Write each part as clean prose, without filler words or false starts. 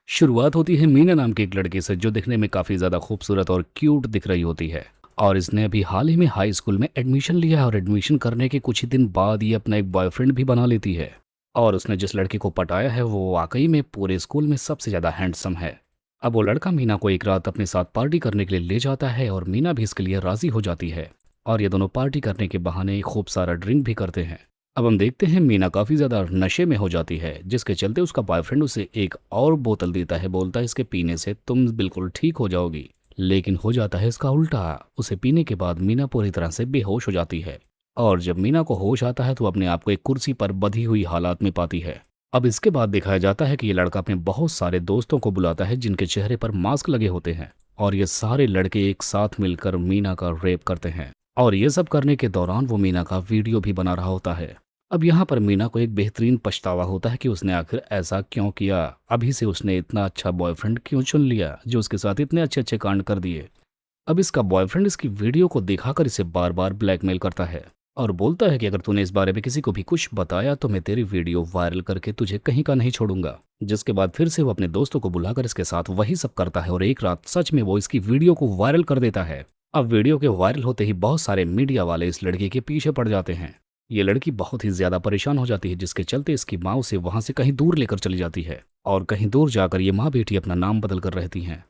शुरुआत होती है मीना नाम की एक लड़की से जो दिखने में काफ़ी ज़्यादा खूबसूरत और क्यूट दिख रही होती है। और इसने अभी हाल ही में हाई स्कूल में एडमिशन लिया है और एडमिशन करने के कुछ ही दिन बाद ये अपना एक बॉयफ्रेंड भी बना लेती है। और उसने जिस लड़की को पटाया है वो वाकई में पूरे स्कूल में सबसे ज़्यादा हैंडसम है। अब वो लड़का मीना को एक रात अपने साथ पार्टी करने के लिए ले जाता है और मीना भी इसके लिए राज़ी हो जाती है। और ये दोनों पार्टी करने के बहाने खूब सारा ड्रिंक भी करते हैं। अब हम देखते हैं मीना काफ़ी ज़्यादा नशे में हो जाती है जिसके चलते उसका बॉयफ्रेंड उसे एक और बोतल देता है, बोलता है इसके पीने से तुम बिल्कुल ठीक हो जाओगी। लेकिन हो जाता है इसका उल्टा। उसे पीने के बाद मीना पूरी तरह से बेहोश हो जाती है। और जब मीना को होश आता है तो अपने आप को एक कुर्सी पर बंधी हुई हालात में पाती है। अब इसके बाद दिखाया जाता है कि ये लड़का अपने बहुत सारे दोस्तों को बुलाता है जिनके चेहरे पर मास्क लगे होते हैं। और ये सारे लड़के एक साथ मिलकर मीना का रेप करते हैं। और ये सब करने के दौरान वो मीना का वीडियो भी बना रहा होता है। अब यहाँ पर मीना को एक बेहतरीन पछतावा होता है कि उसने आखिर ऐसा क्यों किया। अभी से उसने इतना अच्छा बॉयफ्रेंड क्यों चुन लिया जो उसके साथ इतने अच्छे अच्छे कांड कर दिए। अब इसका बॉयफ्रेंड इसकी वीडियो को दिखाकर इसे बार बार ब्लैकमेल करता है और बोलता है कि अगर तूने इस बारे में किसी को भी कुछ बताया तो मैं तेरी वीडियो वायरल करके तुझे कहीं का नहीं छोड़ूंगा। जिसके बाद फिर से वो अपने दोस्तों को बुलाकर इसके साथ वही सब करता है और एक रात सच में वो इसकी वीडियो को वायरल कर देता है। अब वीडियो के वायरल होते ही बहुत सारे मीडिया वाले इस लड़की के पीछे पड़ जाते हैं। ये लड़की बहुत ही ज्यादा परेशान हो जाती है जिसके चलते इसकी माँ उसे वहां से कहीं दूर लेकर चली जाती है। और कहीं दूर जाकर ये माँ बेटी अपना नाम बदल कर रहती हैं।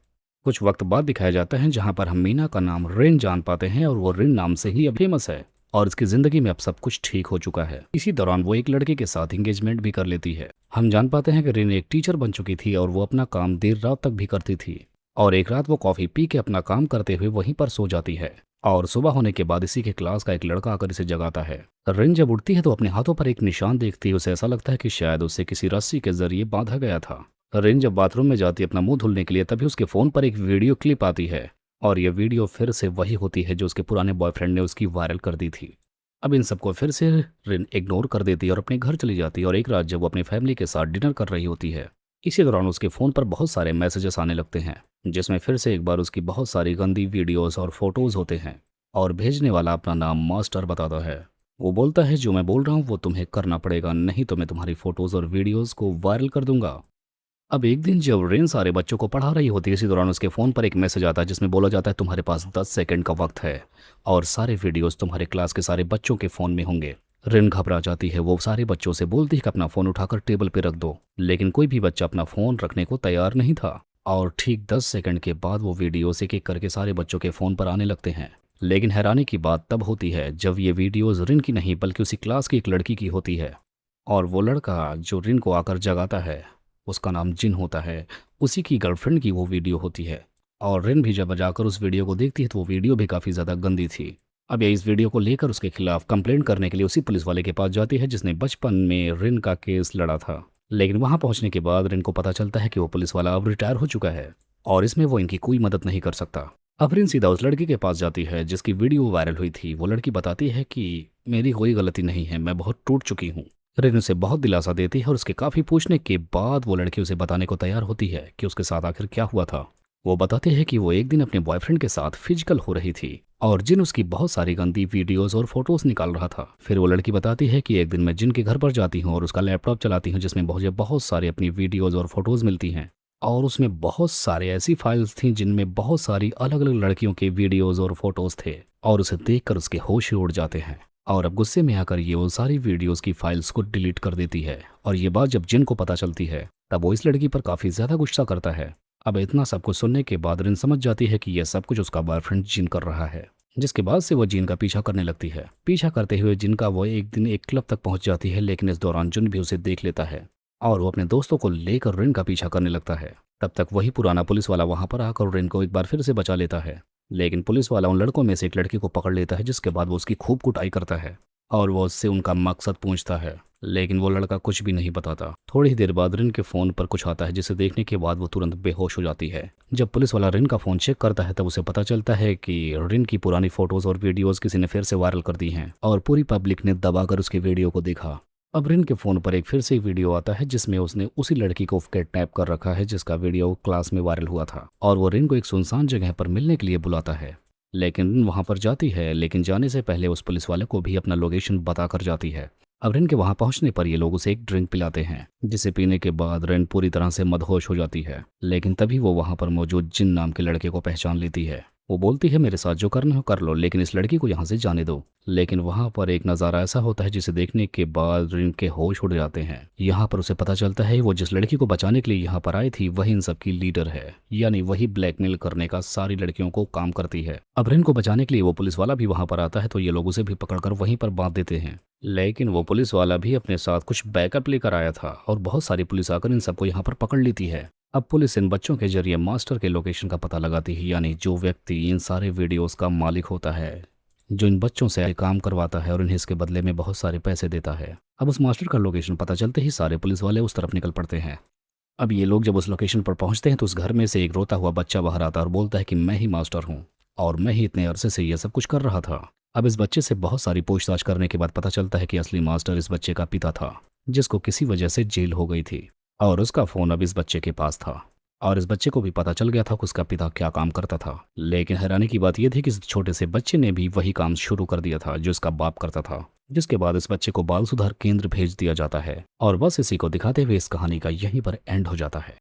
कुछ वक्त बाद दिखाया जाता है जहां पर हम मीना का नाम रिन जान पाते हैं और वो रिन नाम से ही अब फेमस है। और इसकी जिंदगी में अब सब कुछ ठीक हो चुका है। इसी दौरान वो एक लड़के के साथ एंगेजमेंट भी कर लेती है। हम जान पाते हैं कि रिन एक टीचर बन चुकी थी और वो अपना काम देर रात तक भी करती थी। और एक रात वो कॉफी पी के अपना काम करते हुए वहीं पर सो जाती है। और सुबह होने के बाद इसी के क्लास का एक लड़का आकर इसे जगाता है। रिन जब उठती है तो अपने हाथों पर एक निशान देखती है। उसे ऐसा लगता है कि शायद उसे किसी रस्सी के जरिए बांधा गया था। रिन जब बाथरूम में जाती है अपना मुंह धुलने के लिए तभी उसके फोन पर एक वीडियो क्लिप आती है। और यह वीडियो फिर से वही होती है जो उसके पुराने बॉयफ्रेंड ने उसकी वायरल कर दी थी। अब इन सबको फिर से रिन इग्नोर कर देती है और अपने घर चली जाती है। और एक रात जब वो अपनी फैमिली के साथ डिनर कर रही होती है इसी दौरान उसके फ़ोन पर बहुत सारे मैसेजेस आने लगते हैं जिसमें फिर से एक बार उसकी बहुत सारी गंदी वीडियोस और फोटोज़ होते हैं। और भेजने वाला अपना नाम मास्टर बताता है। वो बोलता है जो मैं बोल रहा हूँ वो तुम्हें करना पड़ेगा, नहीं तो मैं तुम्हारी फोटोज़ और वीडियोज़ को वायरल कर दूंगा। अब एक दिन जब रेन सारे बच्चों को पढ़ा रही होती है इसी दौरान उसके फ़ोन पर एक मैसेज आता है जिसमें बोला जाता है तुम्हारे पास 10 सेकंड का वक्त है और सारे वीडियोस तुम्हारे क्लास के सारे बच्चों के फ़ोन में होंगे। रिन घबरा जाती है। वो सारे बच्चों से बोलती है कि अपना फ़ोन उठाकर टेबल पर रख दो। लेकिन कोई भी बच्चा अपना फ़ोन रखने को तैयार नहीं था। और ठीक 10 सेकंड के बाद वो वीडियोस एक एक करके सारे बच्चों के फ़ोन पर आने लगते हैं। लेकिन हैरानी की बात तब होती है जब ये वीडियोस रिन की नहीं बल्कि उसी क्लास की एक लड़की की होती है। और वो लड़का जो रिन को आकर जगाता है उसका नाम जिन होता है। उसी की गर्लफ्रेंड की वो वीडियो होती है। और रिन भी जब जाकर उस वीडियो को देखती है तो वो वीडियो भी काफ़ी ज़्यादा गंदी थी। अब ये इस वीडियो को लेकर उसके खिलाफ कंप्लेंट करने के लिए उसी पुलिस वाले के पास जाती है जिसने बचपन में रिन का केस लड़ा था। लेकिन वहां पहुंचने के बाद रिन को पता चलता है कि वो पुलिस वाला अब रिटायर हो चुका है और इसमें वो इनकी कोई मदद नहीं कर सकता। अब रिन सीधा उस लड़की के पास जाती है जिसकी वीडियो वायरल हुई थी। वो लड़की बताती है कि मेरी कोई गलती नहीं है, मैं बहुत टूट चुकी हूँ। रिन उसे बहुत दिलासा देती है और उसके काफ़ी पूछने के बाद वो लड़की उसे बताने को तैयार होती है कि उसके साथ आखिर क्या हुआ था। वो बताते हैं कि वो एक दिन अपने बॉयफ्रेंड के साथ फिजिकल हो रही थी और जिन उसकी बहुत सारी गंदी वीडियोस और फोटोज निकाल रहा था। फिर वो लड़की बताती है कि एक दिन मैं जिन के घर पर जाती हूँ और उसका लैपटॉप चलाती हूँ जिसमें मुझे बहुत सारी अपनी वीडियोज और फोटोज मिलती हैं। और उसमें बहुत सारे ऐसी फाइल्स थीं जिनमें बहुत सारी अलग अलग लड़कियों के वीडियोज और फोटोज थे। और उसे देखकर उसके होश ही उड़ जाते हैं। और अब गुस्से में आकर ये वो सारी वीडियोस की फाइल्स को डिलीट कर देती है। और ये बात जब जिन को पता चलती है तब वो इस लड़की पर काफ़ी ज़्यादा गुस्सा करता है। अब इतना सब कुछ सुनने के बाद रिन समझ जाती है कि यह सब कुछ उसका बॉयफ्रेंड जिन कर रहा है। जिसके बाद से वो जिन का पीछा करने लगती है। पीछा करते हुए जिन का वो एक दिन एक क्लब तक पहुंच जाती है लेकिन इस दौरान जिन भी उसे देख लेता है और वो अपने दोस्तों को लेकर रिन का पीछा करने लगता है। तब तक वही पुराना पुलिस वाला वहां पर आकर रिन को एक बार फिर से बचा लेता है। लेकिन पुलिस वाला उन लड़कों में से एक लड़की को पकड़ लेता है जिसके बाद वो उसकी खूब कुटाई करता है और वो उससे उनका मकसद पूछता है। लेकिन वो लड़का कुछ भी नहीं बताता। थोड़ी ही देर बाद रिन के फ़ोन पर कुछ आता है जिसे देखने के बाद वो तुरंत बेहोश हो जाती है। जब पुलिस वाला रिन का फ़ोन चेक करता है तब उसे पता चलता है कि रिन की पुरानी फोटोज़ और वीडियोज़ किसी ने फिर से वायरल कर दी हैं और पूरी पब्लिक ने दबाकर उसकी वीडियो को देखा। अब रिन के फ़ोन पर एक फिर से वीडियो आता है जिसमें उसने उसी लड़की को किडनैप कर रखा है जिसका वीडियो क्लास में वायरल हुआ था। और वो रिन को एक सुनसान जगह पर मिलने के लिए बुलाता है। लेकिन रिन वहां पर जाती है लेकिन जाने से पहले उस पुलिस वाले को भी अपना लोकेशन बताकर जाती है। अब रिन के वहां पहुंचने पर ये लोग उसे एक ड्रिंक पिलाते हैं, जिसे पीने के बाद रिन पूरी तरह से मदहोश हो जाती है। लेकिन तभी वो वहां पर मौजूद जिन नाम के लड़के को पहचान लेती है। वो बोलती है मेरे साथ जो करना हो कर लो, लेकिन इस लड़की को यहाँ से जाने दो। लेकिन वहां पर एक नज़ारा ऐसा होता है जिसे देखने के बाद रिन के होश उड़ जाते हैं। यहाँ पर उसे पता चलता है वो जिस लड़की को बचाने के लिए यहाँ पर आई थी वही इन सबकी लीडर है, यानी वही ब्लैकमेल करने का सारी लड़कियों को काम करती है। अब रिन को बचाने के लिए वो पुलिस वाला भी वहां पर आता है, तो ये लोग उसे भी पकड़कर वहीं पर बांध देते हैं। लेकिन वो पुलिस वाला भी अपने साथ कुछ बैकअप लेकर आया था और बहुत सारी पुलिस आकर इन सबको यहाँ पर पकड़ लेती है। अब पुलिस इन बच्चों के जरिए मास्टर के लोकेशन का पता लगाती है, यानी जो व्यक्ति इन सारे वीडियोस का मालिक होता है, जो इन बच्चों से काम करवाता है और इन्हें इसके बदले में बहुत सारे पैसे देता है। अब उस मास्टर का लोकेशन पता चलते ही सारे पुलिस वाले उस तरफ निकल पड़ते हैं। अब ये लोग जब उस लोकेशन पर पहुंचते हैं तो उस घर में से एक रोता हुआ बच्चा बाहर आता है और बोलता है कि मैं ही मास्टर हूँ और मैं ही इतने अरसे से यह सब कुछ कर रहा था। अब इस बच्चे से बहुत सारी पूछताछ करने के बाद पता चलता है कि असली मास्टर इस बच्चे का पिता था, जिसको किसी वजह से जेल हो गई थी और उसका फोन अब इस बच्चे के पास था। और इस बच्चे को भी पता चल गया था कि उसका पिता क्या काम करता था। लेकिन हैरानी की बात यह थी कि इस छोटे से बच्चे ने भी वही काम शुरू कर दिया था जो इसका बाप करता था। जिसके बाद इस बच्चे को बाल सुधार केंद्र भेज दिया जाता है और बस इसी को दिखाते हुए इस कहानी का यहीं पर एंड हो जाता है।